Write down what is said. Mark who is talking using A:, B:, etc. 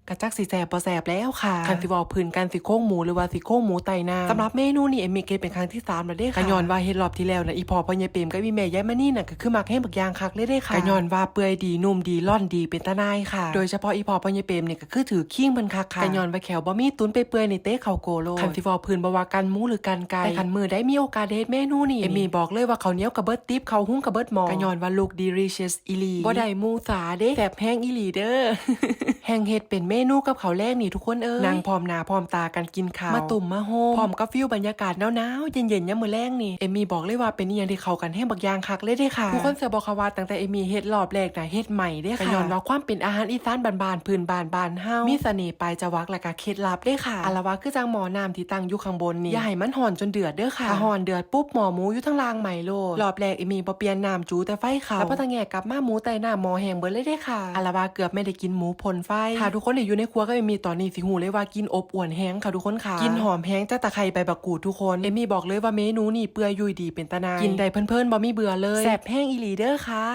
A: กระจักสีแสบบ่แสบแล้วค่ะคันสิเว้าพื้นกันสิโครงหมูหรือว่าสิโครงหมูไตน้ำสำหรับเมนูนี้เอมมี่เกเป็นครั้งที่3แล้วเด้ค่ะกะย้อนว่าเฮ็ดรอบที่แล้วนะอีพ่อใหญ่เปรมกับอีแม่ยายมณีน่ะก็คือมักแห้งบักอย่างคักเลยเด้ค่ะกะย้อนว่าเปื่อยดีนุ่มดีร่อนดีเป็นตาหน่ายค่ะโดยเฉพาะอีพ่อใหญ่เปรมนี่ก็คือถือขิงเพิ่นคักค่ะกะย้อนว่าแขวบ่มีตุนไปเปื่อยนี่เตะเข้าโกโลคันสิเว้าพื้นบ่ว่ากันหมูหรือกันไก่แต่คันมื้อได้มีโอกาสเฮ็ดเมนูนี้เอมมี่บอกเลยว่าข้าวเหนียวกับเบิดติ๊บข้าวหุงกับเบิดหม้อกะย้อนว่าลูก delicious อีหลีบ่ได้มูสาเด้แซ่บแห้งอีหลีเด้อ แห้งเฮ็ดเป็นเมนูกับข้าวแลงนี่ทุกคนนั่งพร้อมหน้าพร้อมตากันกินข้าวมาตุ่มมาโฮมพร้อมกับฟิลบรรยากาศหนาวๆเย็นๆยามมื้อแลงนี่เอมมี่บอกเลยว่าเป็นอีหยังที่เข้ากันแห้งบักอย่างคักเลยเด้ค่ะทุกคนจะบอกค่ะว่าตั้งแต่เอมมี่เฮ็ดรอบแรกน่ะเฮ็ดใหม่เด้ค่ะก็ย้อนว่าความเป็นอาหารอีสานบ้านๆพื้นบ้านบ้านเฮามีเสน่ห์ปลายจวักและก็เคล็ดลับเด้ค่ะอะละว่าคือจังหม้อน้ำที่ตั้งอยู่ข้างบนนี่อย่าให้มันร้อนจนเดือดเด้อค่ะถ้าร้อนเดือดปุ๊บหม้อหมูอยู่ทางล่างใหม่โลดรอบแรกเอมมี่บ่เปลี่ยนน้ำจูแต่ไฟเข้าแล้วพอตะแงกกลับมาหมูใต้น้ำหม้อแห้งเบิดเลยเด้ค่ะอะละว่าเกือบไม่ได้กินหมูพ่นไฟถ้าทุกคนที่อยู่ในครัวก็เอมมี่ตอนนี้สิฮู้เลยว่ากินอบอวลแห้งค่ะทุกคนค่ะกินหอมแห้งจากตะไคร้ใบบักกูดทุกคนเอมมี่บอกเลยว่าเมนูนี่เปื่อยยุ่ยดีเป็นตาหน่ายกินได้เพลินๆบ่มีเบื่อเลยแซ่บแห้งอีหลีเด้อค่ะ